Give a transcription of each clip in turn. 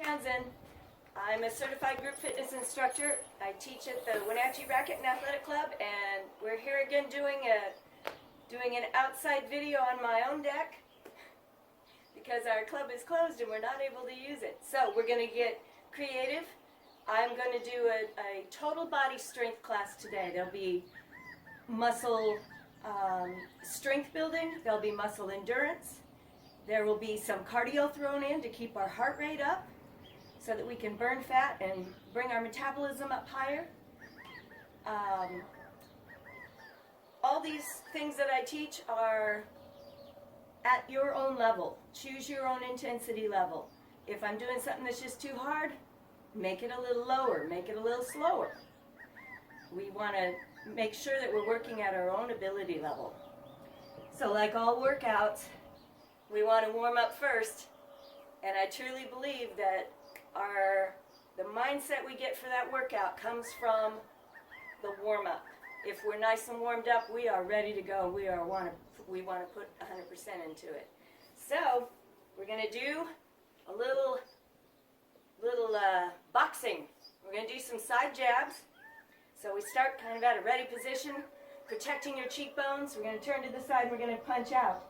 Townsend. I'm a certified group fitness instructor. I teach at the Wenatchee Racquet Athletic Club, and we're here again doing an outside video on my own deck because our club is closed and we're not able to use it. So we're going to get creative. I'm going to do a total body strength class today. There'll be muscle strength building, there'll be muscle endurance, there will be some cardio thrown in to keep our heart rate up so that we can burn fat and bring our metabolism up higher. All these things that I teach are at your own level. Choose your own intensity level. If I'm doing something that's just too hard, make it a little lower, make it a little slower. We want to make sure that we're working at our own ability level. So like all workouts, we want to warm up first, and I truly believe that the mindset we get for that workout comes from the warm-up. If we're nice and warmed up, we are ready to go. We want to put 100% into it. So we're going to do a little boxing. We're going to do some side jabs. So we start kind of at a ready position, protecting your cheekbones. We're going to turn to the side and we're going to punch out.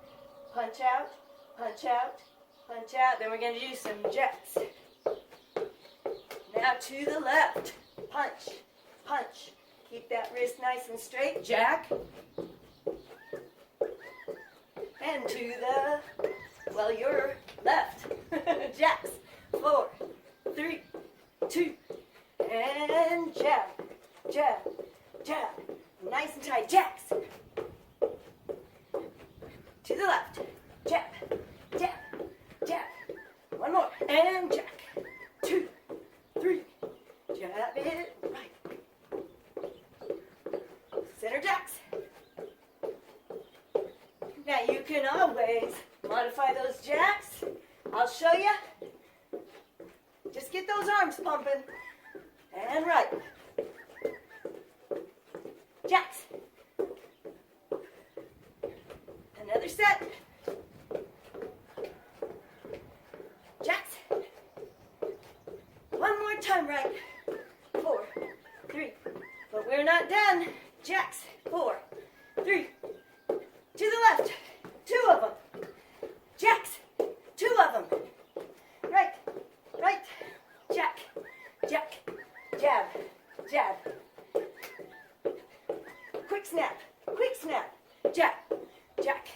Punch out, punch out, punch out. Then we're going to do some jabs. Now to the left. Punch, punch. Keep that wrist nice and straight. Jack. And to your left. Jacks. 4, 3, 2, and jab. Jab, jab, nice and tight, jacks. To the left, jab, jab, jab. One more, and jack. 2, 3, jab it right. Center jacks. Now you can always modify those jacks. I'll show you. Just get those arms pumping. And right. Jacks. Another set. Jacks. One more time, right. 4, 3. But we're not done. Jacks. 4, 3. To the left. 2 of them. Jacks. 2 of them. Right. Right. Jack. Jack. Jab. Jab. Quick snap, quick snap, jack, jack.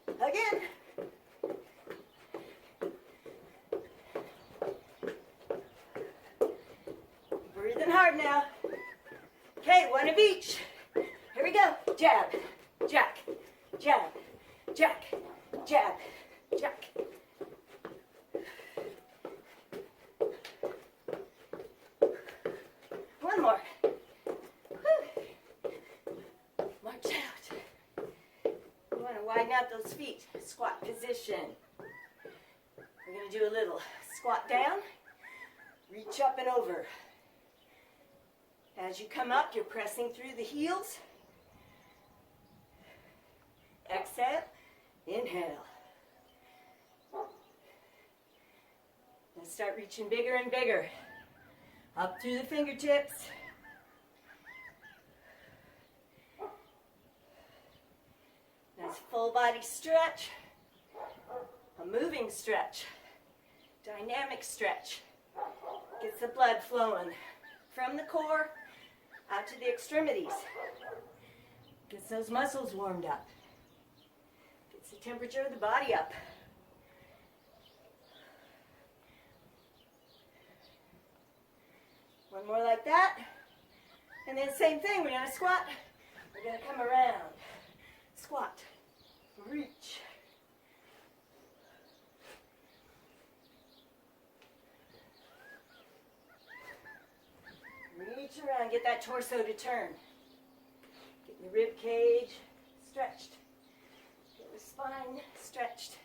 Again. Breathing hard now. Okay, one of each. Here we go. Jab, jack, jab, jack, jab, jack. One more. Widen out those feet. Squat position. We're going to do a little squat down. Reach up and over. As you come up, you're pressing through the heels. Exhale. Inhale. And start reaching bigger and bigger. Up through the fingertips. Nice full body stretch, a moving stretch, dynamic stretch. Gets the blood flowing from the core out to the extremities. Gets those muscles warmed up. Gets the temperature of the body up. One more like that. And then same thing, we're going to squat. We're going to come around. Squat. Reach. Reach around, get that torso to turn. Get the rib cage stretched. Get the spine stretched.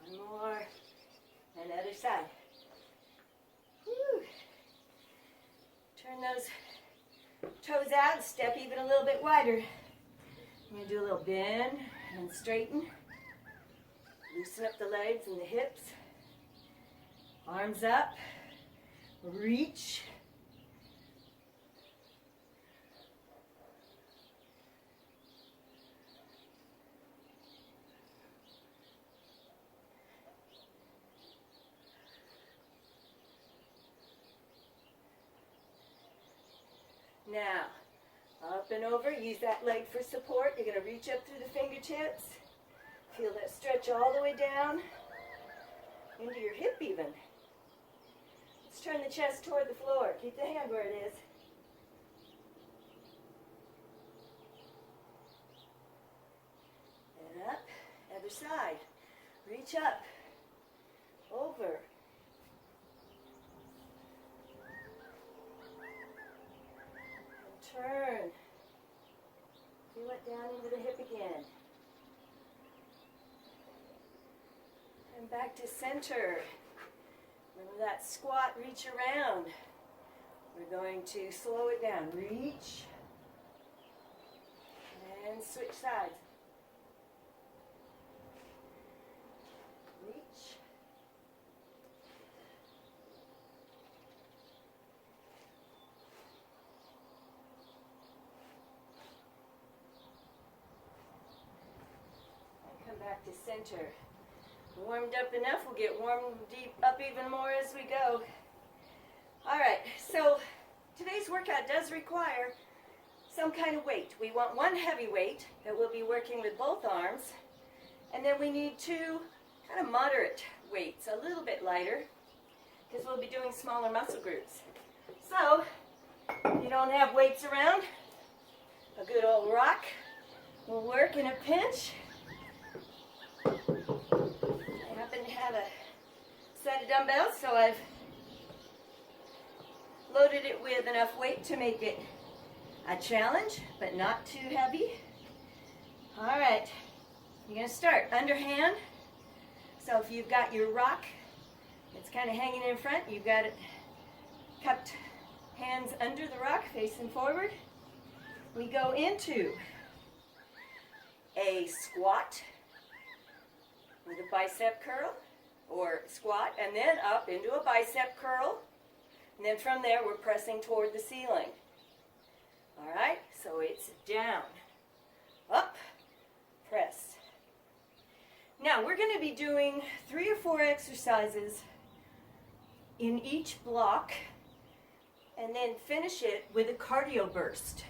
One more. And other side. Whew. Turn those toes out and step even a little bit wider. I'm going to do a little bend and straighten. Loosen up the legs and the hips. Arms up. Reach. Now, up and over, use that leg for support. You're going to reach up through the fingertips. Feel that stretch all the way down into your hip even. Let's turn the chest toward the floor. Keep the hand where it is. And up, other side. Reach up, over. Turn. Feel it down into the hip again. And back to center. Remember that squat, reach around. We're going to slow it down. Reach. And switch sides. Reach. Back to center. Warmed up enough, we'll get warmed deep up even more as we go. Alright, so today's workout does require some kind of weight. We want one heavy weight that we'll be working with both arms, and then we need two kind of moderate weights, a little bit lighter, because we'll be doing smaller muscle groups. So, if you don't have weights around, a good old rock will work in a pinch. I happen to have a set of dumbbells, so I've loaded it with enough weight to make it a challenge, but not too heavy. All right, you're going to start underhand. So if you've got your rock, it's kind of hanging in front, you've got it cupped hands under the rock, facing forward. We go into a squat with a bicep curl, or squat, and then up into a bicep curl, and then from there we're pressing toward the ceiling. All right, so it's down, up, press. Now we're going to be doing 3 or 4 exercises in each block, and then finish it with a cardio burst.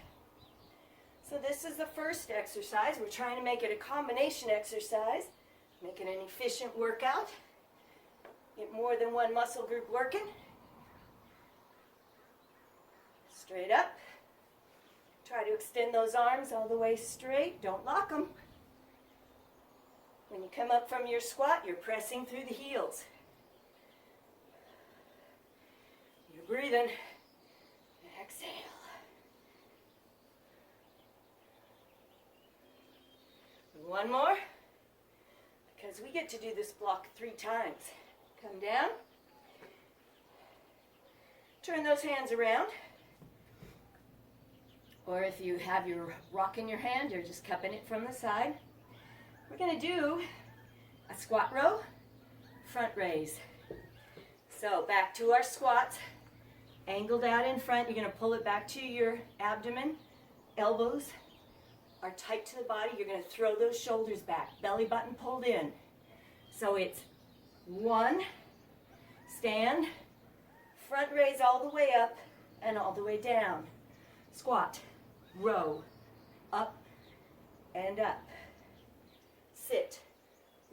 So this is the first exercise. We're trying to make it a combination exercise. Make it an efficient workout. Get more than one muscle group working. Straight up. Try to extend those arms all the way straight. Don't lock them. When you come up from your squat, you're pressing through the heels. You're breathing. Exhale. One more. Because we get to do this block 3 times. Come down. Turn those hands around. Or if you have your rock in your hand, you're just cupping it from the side. We're going to do a squat row, front raise. So back to our squats. Angled out in front. You're going to pull it back to your abdomen. Elbows are tight to the body. You're going to throw those shoulders back. Belly button pulled in. So it's 1, stand, front raise all the way up and all the way down. Squat, row, up and up. Sit,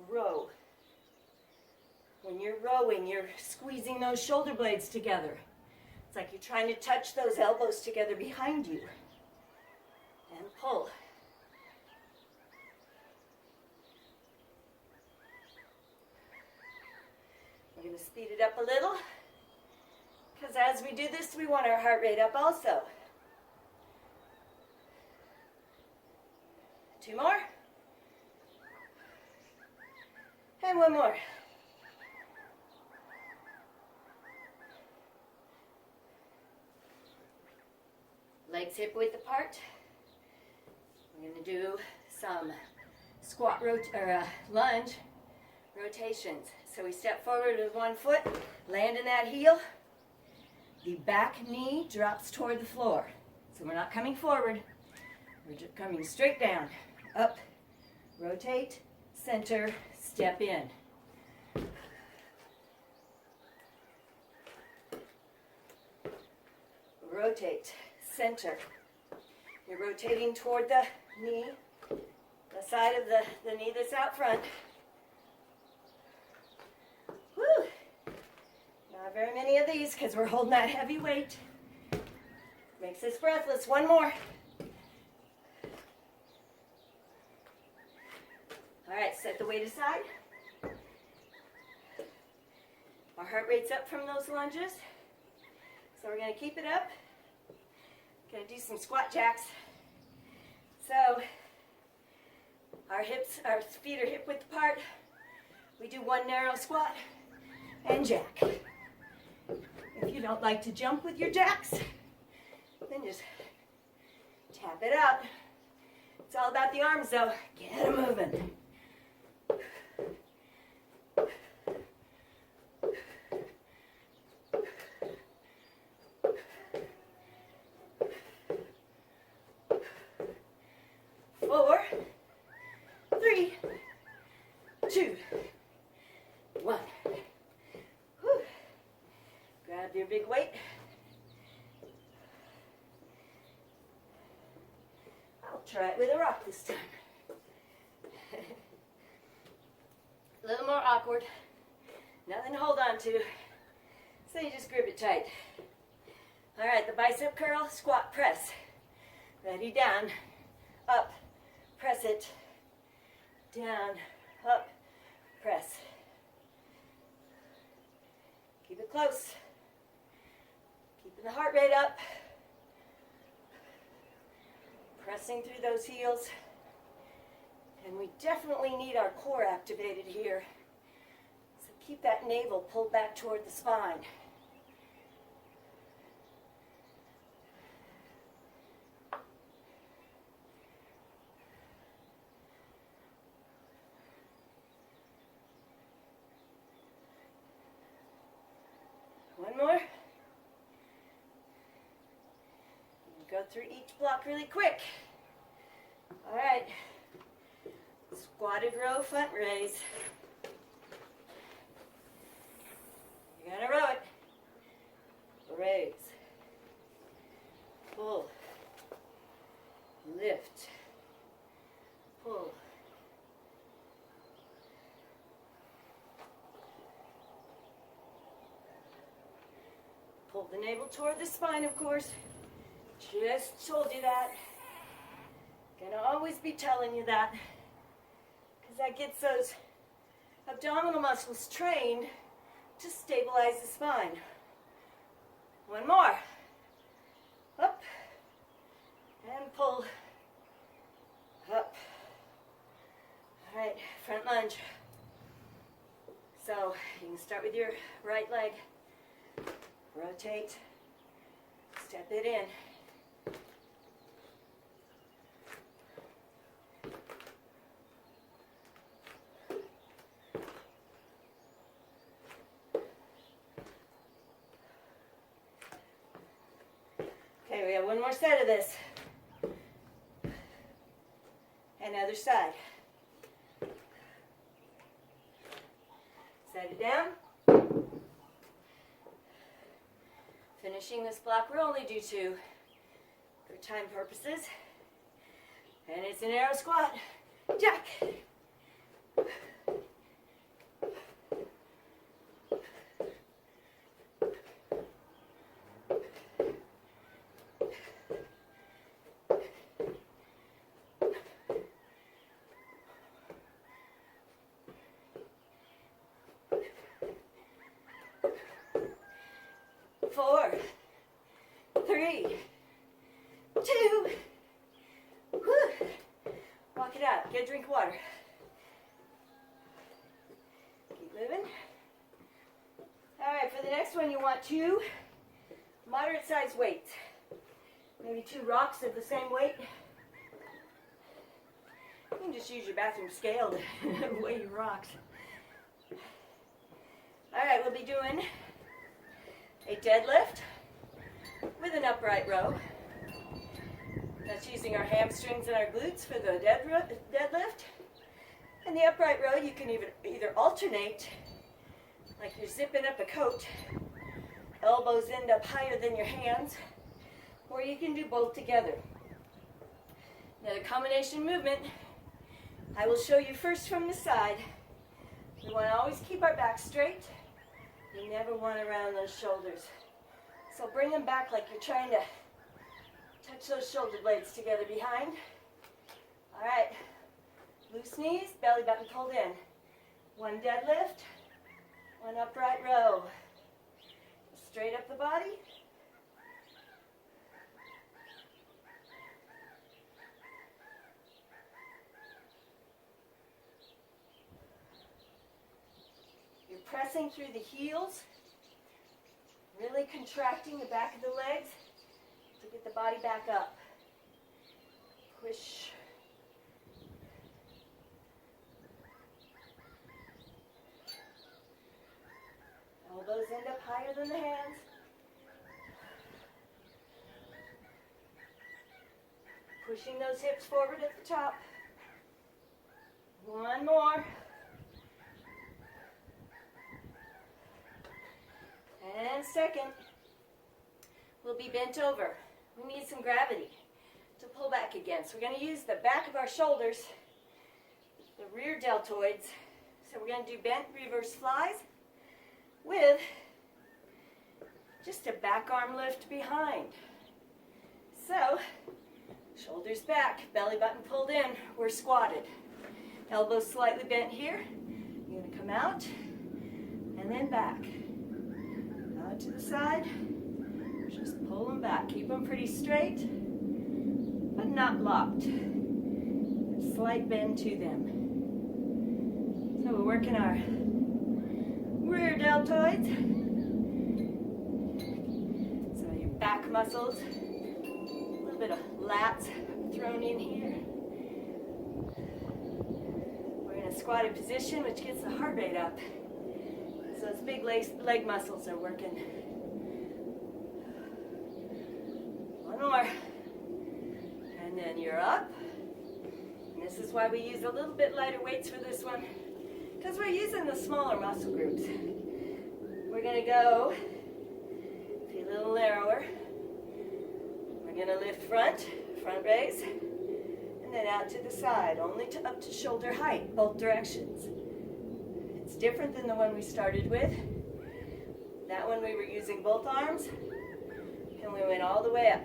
row. When you're rowing, you're squeezing those shoulder blades together. It's like you're trying to touch those elbows together behind you. And pull. We're going to speed it up a little, because as we do this, we want our heart rate up also. 2 more. And 1 more. Legs hip width apart. We're going to do some squat lunge rotations. So we step forward with one foot, land in that heel. The back knee drops toward the floor. So we're not coming forward, we're just coming straight down. Up, rotate, center, step in. Rotate, center. You're rotating toward the knee, the side of the knee that's out front. Woo! Not very many of these because we're holding that heavy weight. Makes us breathless. One more. All right, set the weight aside. Our heart rate's up from those lunges. So we're going to keep it up. Going to do some squat jacks. So our feet are hip width apart. We do one narrow squat and jack. If you don't like to jump with your jacks, then just tap it out. It's all about the arms though. Get them moving. Four, three, two, one. Whew. Grab your big weight. I'll try it with a rock this time. A little more awkward. Nothing to hold on to. So you just grip it tight. All right, the bicep curl, squat press. Ready, down, up, press it, down, up, press. Keep it close. Keeping the heart rate up. Pressing through those heels. And we definitely need our core activated here. So keep that navel pulled back toward the spine. One more. Go through each block really quick. All right. Squatted row, front raise. You're gonna row it. Raise. Pull. Lift. Pull. Pull the navel toward the spine, of course. Just told you that. Gonna always be telling you that. Because that gets those abdominal muscles trained to stabilize the spine. One more. Up. And pull. Up. All right, front lunge. So you can start with your right leg. Rotate. Step it in. Okay, we have one more set of this. And other side. Set it down. Finishing this block we're only due to for time purposes. And it's an arrow squat. Jack. Four, three, two, whew. Walk it out. Get a drink of water. Keep moving. All right, for the next one, you want two moderate sized weights. Maybe two rocks of the same weight. You can just use your bathroom scale to weigh your rocks. All right, we'll be doing a deadlift with an upright row. That's using our hamstrings and our glutes for the deadlift. And the upright row, you can either alternate, like you're zipping up a coat, elbows end up higher than your hands, or you can do both together. Now the combination movement, I will show you first from the side. We want to always keep our back straight. You never want to round those shoulders. So bring them back like you're trying to touch those shoulder blades together behind. All right, loose knees, belly button pulled in. One deadlift, one upright row. Straight up the body. You're pressing through the heels, really contracting the back of the legs to get the body back up. Push. Elbows end up higher than the hands. Pushing those hips forward at the top. One more. And second, we'll be bent over. We need some gravity to pull back again. So we're going to use the back of our shoulders, the rear deltoids. So we're going to do bent reverse flies with just a back arm lift behind. So, shoulders back, belly button pulled in, we're squatted. Elbows slightly bent here. You're going to come out and then back. Out to the side. Just pull them back. Keep them pretty straight, but not locked. A slight bend to them. So we're working our rear deltoids. So your back muscles, a little bit of lats thrown in here. We're in a squatted position, which gets the heart rate up. So those big leg muscles are working. One more. And then you're up. And this is why we use a little bit lighter weights for this one, because we're using the smaller muscle groups. We're going to go a little narrower. We're going to lift front raise, and then out to the side, only up to shoulder height, both directions. It's different than the one we started with. That one we were using both arms, and we went all the way up.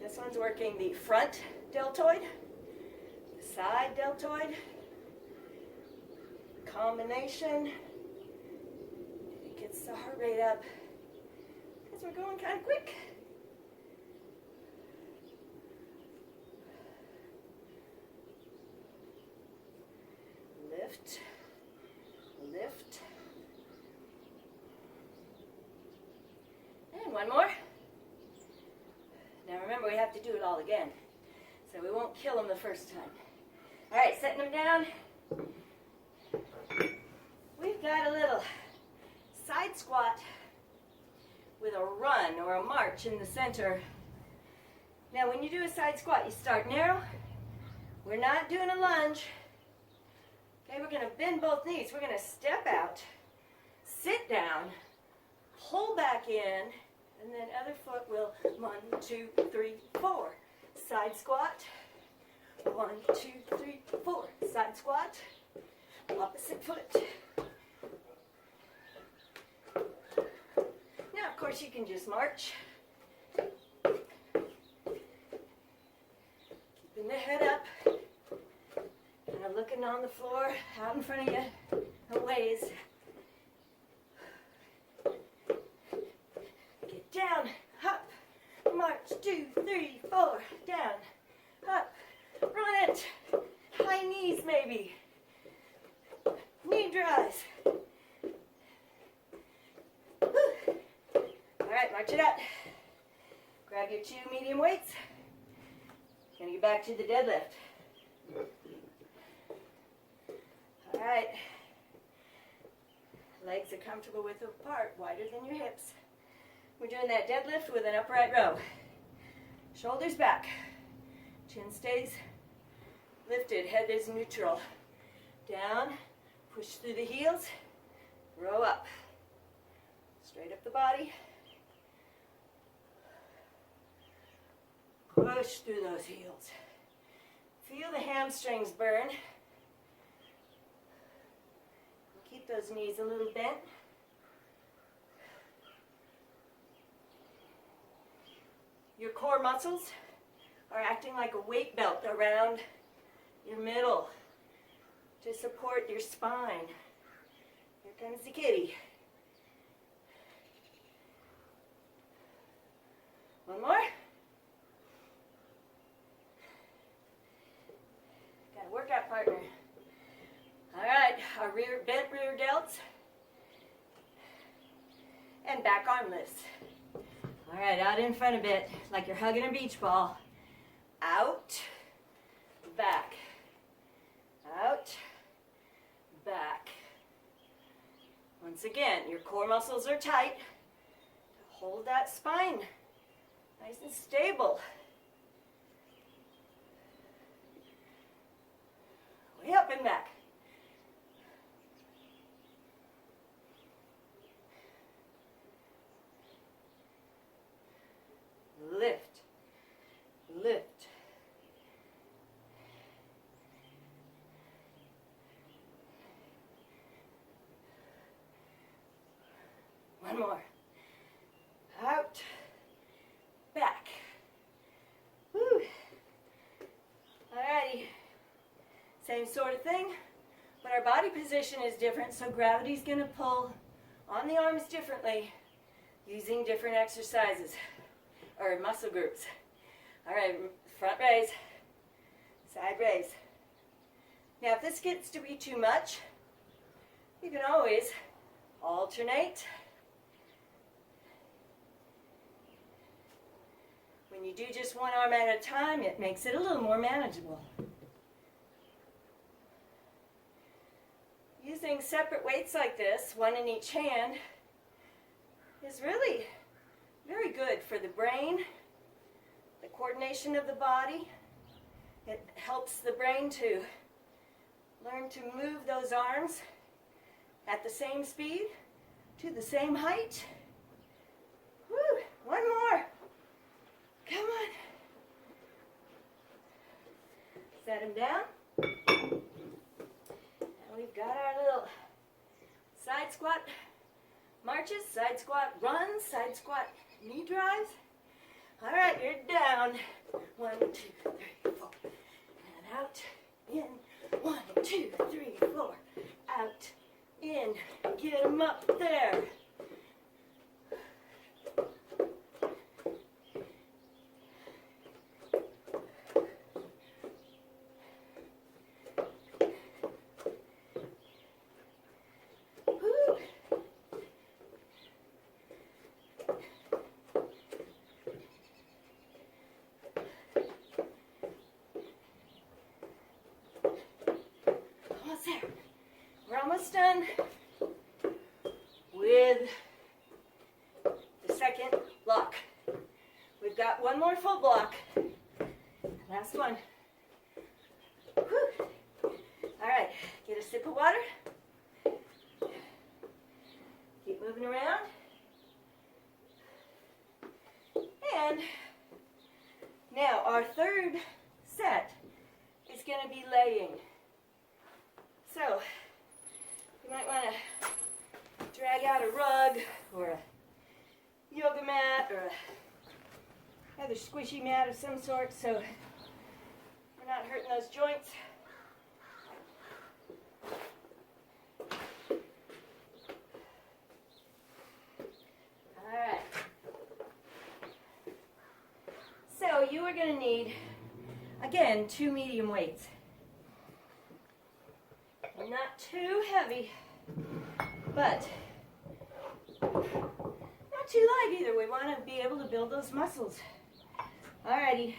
This one's working the front deltoid, the side deltoid, combination. It gets the heart rate up because we're going kind of quick. Lift, lift. And one more. Now remember, we have to do it all again, so we won't kill them the first time. All right, setting them down. We've got a little side squat with a run or a march in the center. Now when you do a side squat, you start narrow. We're not doing a lunge. Okay, we're going to bend both knees. We're going to step out, sit down, pull back in, and then other foot will 1, 2, 3, 4. Side squat. 1, 2, 3, 4. Side squat. Opposite foot. Now, of course, you can just march. Keeping the head up. Kind of looking on the floor, out in front of you, a ways. Get down, up, march, 2, 3, 4, down, up, run it, high knees maybe, knee drives. Alright, march it out. Grab your 2 medium weights. Gonna get back to the deadlift. All right. Legs are comfortable width apart, wider than your hips. We're doing that deadlift with an upright row. Shoulders back. Chin stays lifted. Head is neutral. Down. Push through the heels. Row up. Straight up the body. Push through those heels. Feel the hamstrings burn. Keep those knees a little bent. Your core muscles are acting like a weight belt around your middle to support your spine. Here comes the kitty. One more. Got a workout partner. All right, our bent rear delts and back arm lifts. All right, out in front a bit, like you're hugging a beach ball. Out, back, out, back. Once again, your core muscles are tight. Hold that spine nice and stable. Way up and back. Lift, lift. One more. Out, back. Woo. Alrighty. Same sort of thing, but our body position is different, so gravity's going to pull on the arms differently using different exercises. Or muscle groups. All right, front raise, side raise. Now, if this gets to be too much, you can always alternate. When you do just one arm at a time, it makes it a little more manageable. Using separate weights like this, one in each hand, is really very good for the brain, the coordination of the body. It helps the brain to learn to move those arms at the same speed, to the same height. Woo! One more. Come on. Set them down. And we've got our little side squat marches, side squat runs, side squat knee drives. All right, you're down. 1, 2, 3, 4. And out, in. 1, 2, 3, 4. Out, in. Get them up there. There. We're almost done with the second block. We've got one more full block. Last one. Whew. All right, get a sip of water. Keep moving around. And now our third set is going to be laying. So, you might want to drag out a rug or a yoga mat or another squishy mat of some sort so we're not hurting those joints. Alright. So, you are going to need, again, 2 medium weights. Not too heavy, but not too light either. We want to be able to build those muscles. Alrighty.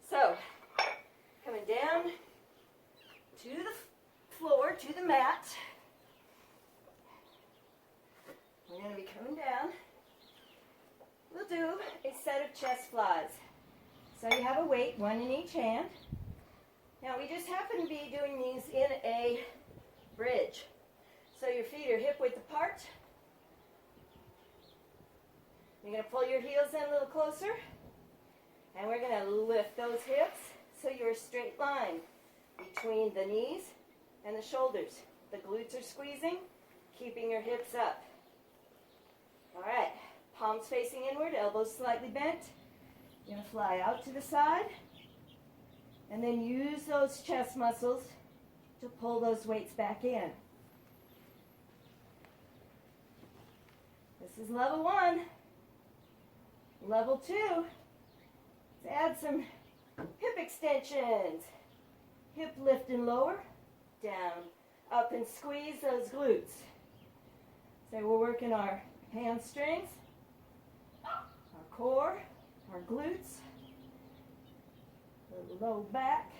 So, coming down to the floor, to the mat. We're going to be coming down. We'll do a set of chest flies. So you have a weight, one in each hand. Now we just happen to be doing these in a bridge. So your feet are hip width apart. You're going to pull your heels in a little closer. And we're going to lift those hips so you're a straight line between the knees and the shoulders. The glutes are squeezing, keeping your hips up. All right, palms facing inward, elbows slightly bent. You're going to fly out to the side. And then use those chest muscles to pull those weights back in. This is level 1. Level 2, let's add some hip extensions. Hip lift and lower, down, up and squeeze those glutes. So we're working our hamstrings, our core, our glutes, the low back,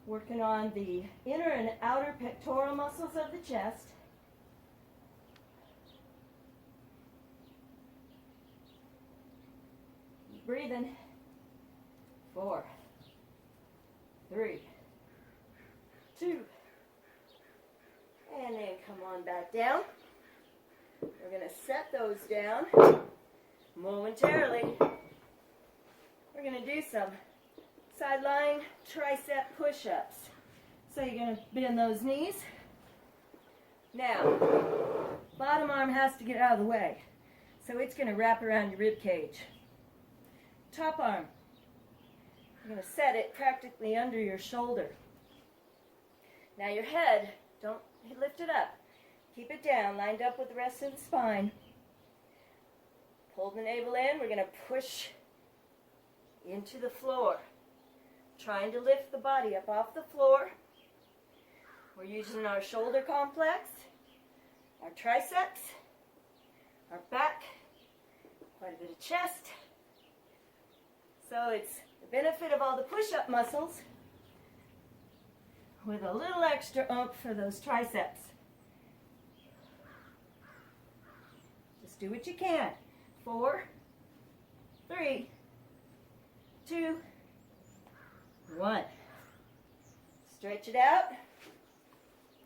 working on the inner and outer pectoral muscles of the chest. Keep breathing. 4, 3, 2, and then come on back down. We're going to set those down momentarily. We're going to do some side lying tricep push-ups. So you're going to bend those knees. Now, bottom arm has to get out of the way. So it's going to wrap around your rib cage. Top arm, you're going to set it practically under your shoulder. Now your head, don't lift it up. Keep it down, lined up with the rest of the spine. Pull the navel in. We're going to push into the floor. Trying to lift the body up off the floor. We're using our shoulder complex, our triceps, our back, quite a bit of chest. So it's the benefit of all the push-up muscles with a little extra oomph for those triceps. Just do what you can. 4, 3, 2, 1. Stretch it out.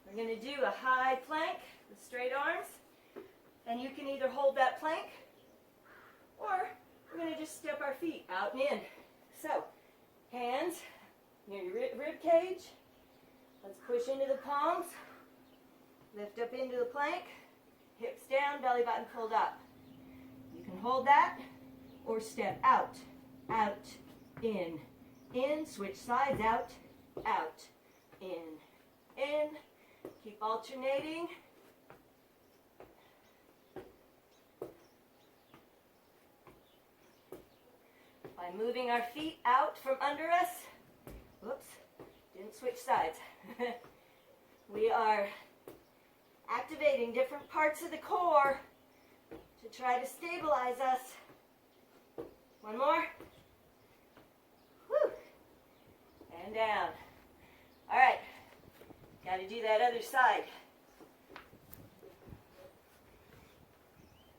We're going to do a high plank with straight arms. And you can either hold that plank or we're going to just step our feet out and in. So, hands near your rib cage. Let's push into the palms. Lift up into the plank. Hips down, belly button pulled up. You can hold that or step out, out, in. Switch sides, out, in. Keep alternating. By moving our feet out from under us, whoops, didn't switch sides. We are activating different parts of the core to try to stabilize us. One more. Whew. And down. All right. Got to do that other side.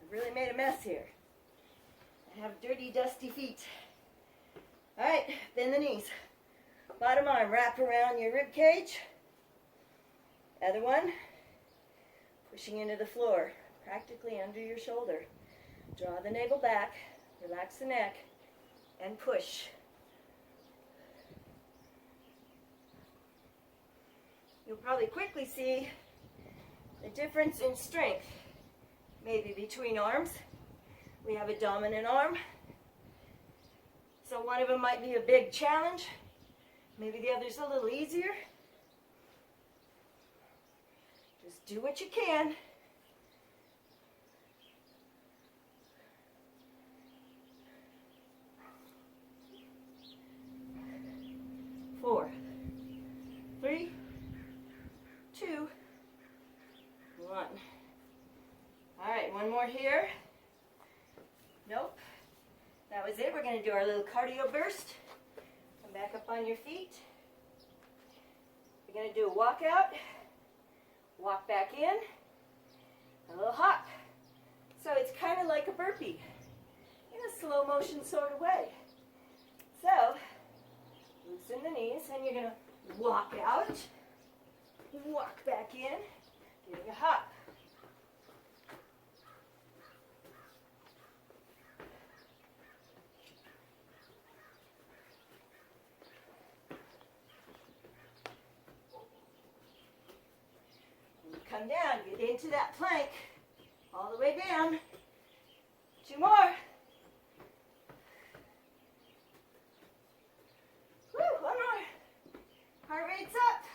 I've really made a mess here. I have dirty, dusty feet. All right, bend the knees. Bottom arm, wrap around your rib cage. Other one, pushing into the floor, practically under your shoulder. Draw the navel back, relax the neck, and push. You'll probably quickly see the difference in strength, maybe between arms. We have a dominant arm, so one of them might be a big challenge. Maybe the other's a little easier. Just do what you can. Four, 3, 2, 1. All right, one more here. Nope. That was it. We're going to do our little cardio burst. Come back up on your feet. You're going to do a walk out, walk back in, a little hop. So it's kind of like a burpee in a slow motion sort of way. So loosen the knees and you're going to walk out, walk back in, getting a hop. Come down, get into that plank, all the way down. 2 more. Woo, 1 more. Heart rate's up.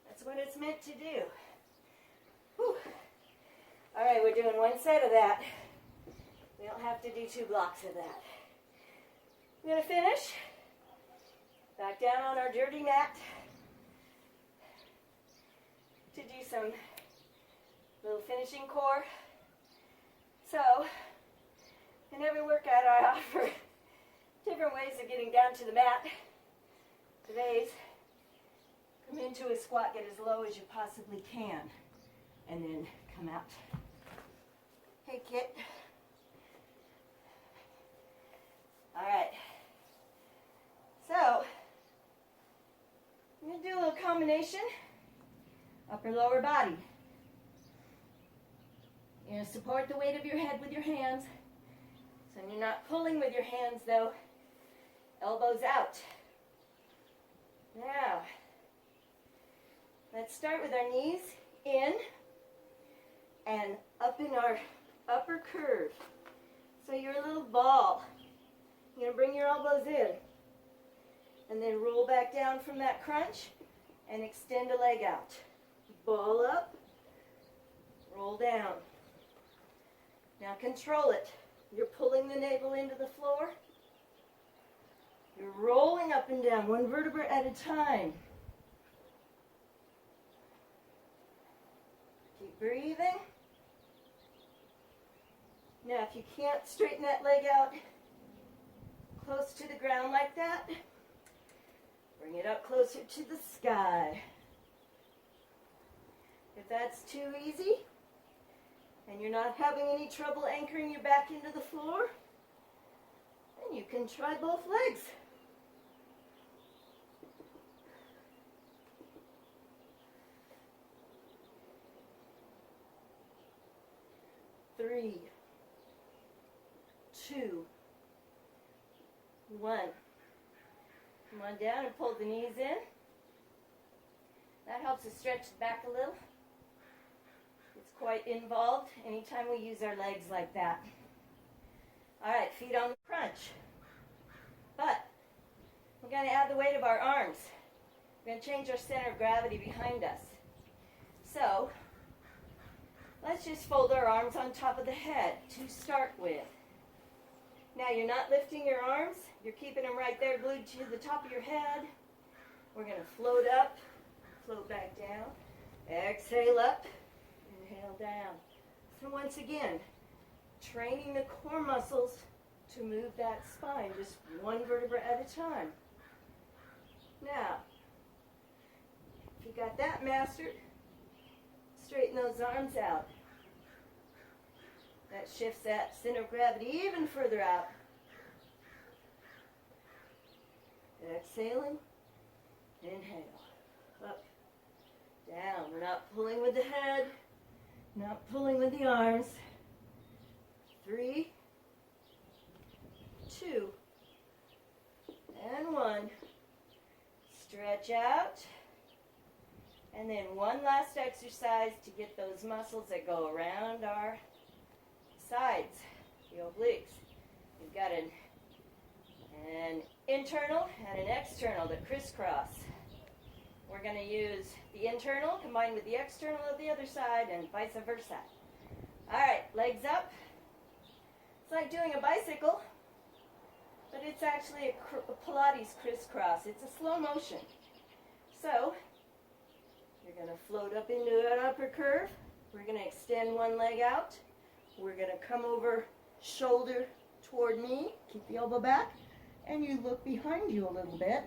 That's what it's meant to do. Whew. All right, we're doing 1 set of that. We don't have to do 2 blocks of that. We're going to finish. Back down on our dirty mat to do some little finishing core. So, in every workout I offer different ways of getting down to the mat. Today's, come into a squat, get as low as you possibly can, and then come out. Hey, Kit. All right. So, I'm going to do a little combination. Upper lower body. You're going to support the weight of your head with your hands. So you're not pulling with your hands though. Elbows out. Now, let's start with our knees in and up in our upper curve. So you're a little ball. You're going to bring your elbows in. And then roll back down from that crunch and extend a leg out. Ball up, roll down. Now control it. You're pulling the navel into the floor. You're rolling up and down, 1 vertebra at a time. Keep breathing. Now if you can't straighten that leg out close to the ground like that, bring it up closer to the sky. If that's too easy, and you're not having any trouble anchoring your back into the floor, then you can try both legs. Three, 2, 1. Come on down and pull the knees in. That helps us stretch the back a little. It's quite involved anytime we use our legs like that. All right, feet on the crunch. But we're going to add the weight of our arms. We're going to change our center of gravity behind us. So let's just fold our arms on top of the head to start with. Now you're not lifting your arms. You're keeping them right there glued to the top of your head. We're going to float up, float back down. Exhale up. Inhale down. So once again, training the core muscles to move that spine, just 1 vertebra at a time. Now, if you got that mastered, straighten those arms out. That shifts that center of gravity even further out. Exhaling, inhale, up, down. We're not pulling with the head. Not pulling with the arms. 3, 2, and 1. Stretch out. And then one last exercise to get those muscles that go around our sides, the obliques. We've got an internal and an external that crisscross. We're going to use the internal combined with the external of the other side and vice versa. All right, legs up. It's like doing a bicycle, but it's actually a Pilates crisscross. It's a slow motion. So you're going to float up into an upper curve. We're going to extend one leg out. We're going to come over shoulder toward me. Keep the elbow back. And you look behind you a little bit.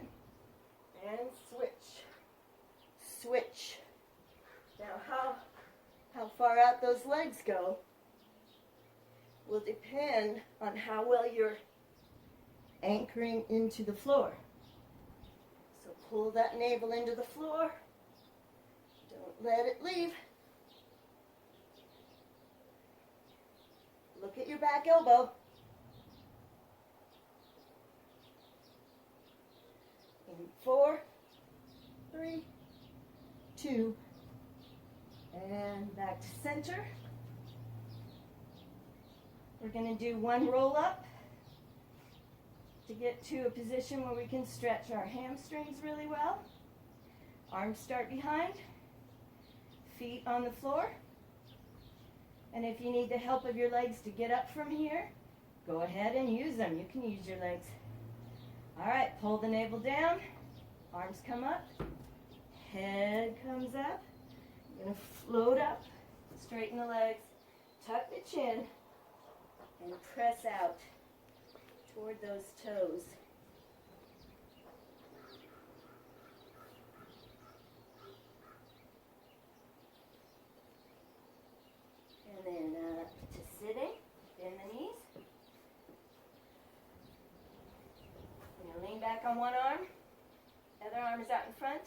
And switch. switch. Now how far out those legs go will depend on how well you're anchoring into the floor. So pull that navel into the floor. Don't let it leave. Look at your back elbow. In 4, 3, 2, and back to center. We're going to do one roll up to get to a position where we can stretch our hamstrings really well. Arms start behind, feet on the floor. And if you need the help of your legs to get up from here, go ahead and use them. You can use your legs. All right, pull the navel down, arms come up, head comes up. You're going to float up, straighten the legs, tuck the chin, and press out toward those toes. And then to sitting, bend the knees. You're going to lean back on one arm, other arm is out in front.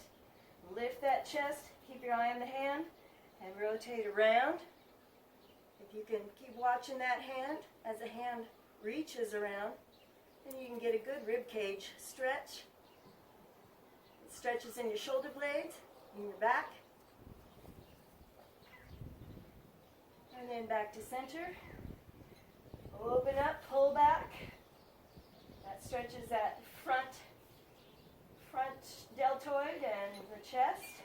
Lift that chest, keep your eye on the hand, and rotate around. If you can keep watching that hand as the hand reaches around, then you can get a good rib cage stretch. It stretches in your shoulder blades, in your back. And then back to center. Open up, pull back. That stretches that front deltoid and the chest.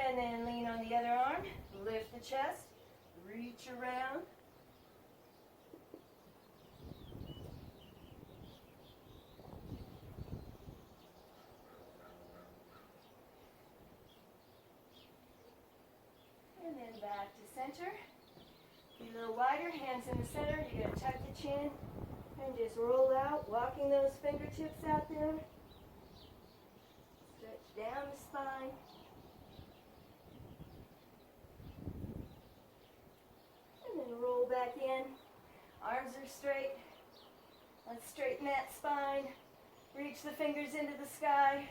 And then lean on the other arm, lift the chest, reach around. And then back to center. Be a little wider, hands in the center. You're going to tuck the chin and just roll out, walking those fingertips out there. Stretch down the spine. And then roll back in. Arms are straight. Let's straighten that spine. Reach the fingers into the sky.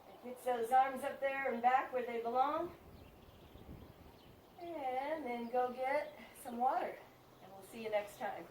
And get those arms up there and back where they belong. And then go get some water. And we'll see you next time.